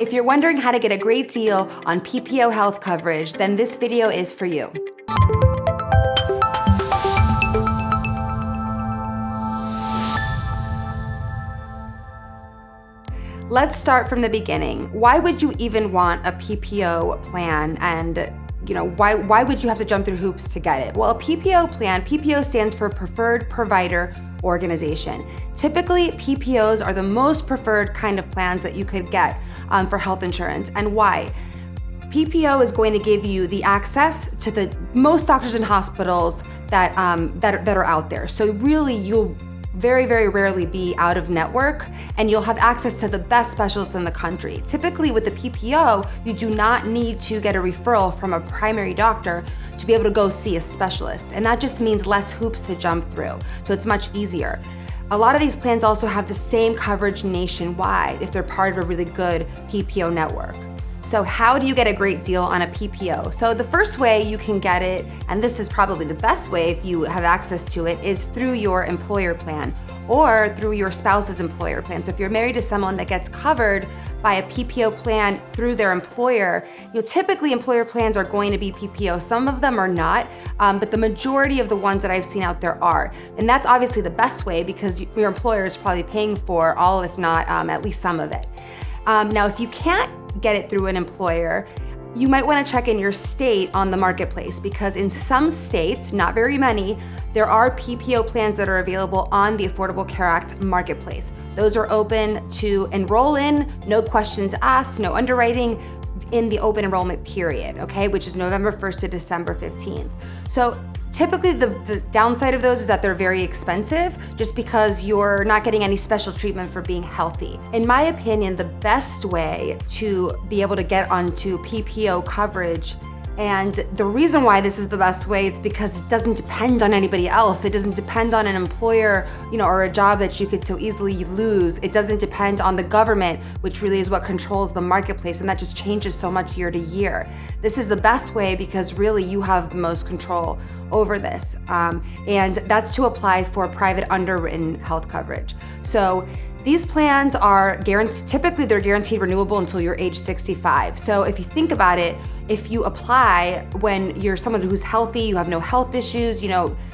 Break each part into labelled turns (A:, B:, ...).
A: If you're wondering how to get a great deal on PPO health coverage, then this video is for you. Let's start from the beginning. Why would you even want a PPO plan, and why would you have to jump through hoops to get it? Well, a PPO plan, PPO stands for Preferred Provider Organization. Typically, PPOs are the most preferred kind of plans that you could get for health insurance. And why? PPO is going to give you the access to the most doctors and hospitals that are out there. So really, you'll very, very rarely be out of network, and you'll have access to the best specialists in the country. Typically with the PPO, you do not need to get a referral from a primary doctor to be able to go see a specialist. And that just means less hoops to jump through. So it's much easier. A lot of these plans also have the same coverage nationwide if they're part of a really good PPO network. So how do you get a great deal on a PPO? So the first way you can get it, and this is probably the best way if you have access to it, is through your employer plan or through your spouse's employer plan. So if you're married to someone that gets covered by a PPO plan through their employer, typically employer plans are going to be PPO. Some of them are not, but the majority of the ones that I've seen out there are. And that's obviously the best way because your employer is probably paying for all, if not at least some of it. Now, if you can't get it through an employer, you might want to check in your state on the marketplace, because in some states, not very many, there are PPO plans that are available on the Affordable Care Act marketplace. Those are open to enroll in, no questions asked, no underwriting in the open enrollment period, okay, which is November 1st to December 15th. So typically the downside of those is that they're very expensive just because you're not getting any special treatment for being healthy. In my opinion, the best way to be able to get onto PPO coverage, and the reason why this is the best way, is because it doesn't depend on anybody else. It doesn't depend on an employer, or a job that you could so easily lose. It doesn't depend on the government, which really is what controls the marketplace, and that just changes so much year to year. This is the best way because really you have the most control over this, and that's to apply for private underwritten health coverage. So these plans are typically they're guaranteed renewable until you're age 65. So if you think about it, if you apply when you're someone who's healthy, you have no health issues,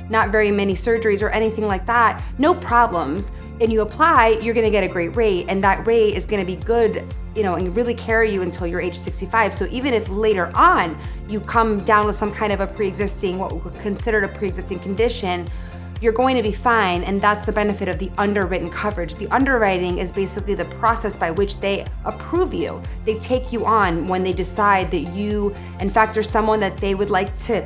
A: not very many surgeries or anything like that, no problems, and you apply, you're gonna get a great rate, and that rate is gonna be good, and really carry you until you're age 65. So even if later on you come down with some kind of a pre-existing, what we considered a pre-existing condition, you're going to be fine, and that's the benefit of the underwritten coverage. The underwriting is basically the process by which they approve you. They take you on when they decide that you, in fact, are someone that they would like to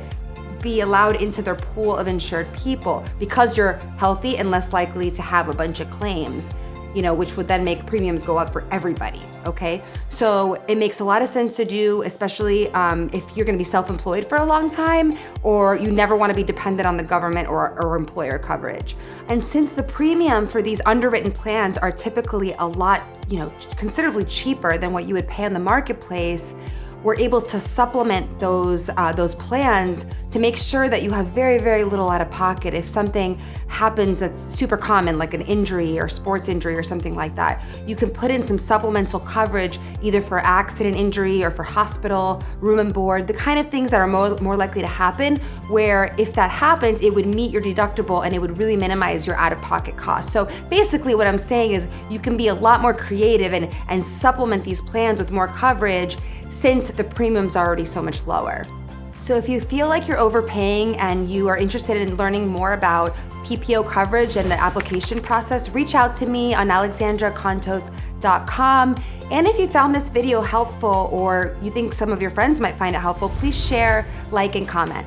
A: be allowed into their pool of insured people because you're healthy and less likely to have a bunch of claims, which would then make premiums go up for everybody, okay? So it makes a lot of sense to do, especially if you're gonna be self-employed for a long time, or you never wanna be dependent on the government or employer coverage. And since the premium for these underwritten plans are typically a lot, considerably cheaper than what you would pay on the marketplace, we're able to supplement those plans to make sure that you have very, very little out of pocket. If something happens that's super common, like an injury or sports injury or something like that, you can put in some supplemental coverage either for accident injury or for hospital, room and board, the kind of things that are more likely to happen, where if that happens, it would meet your deductible and it would really minimize your out-of-pocket costs. So basically what I'm saying is you can be a lot more creative and supplement these plans with more coverage, since the premiums are already so much lower. So if you feel like you're overpaying and you are interested in learning more about PPO coverage and the application process, reach out to me on alexandracontos.com. And if you found this video helpful, or you think some of your friends might find it helpful, please share, like, and comment.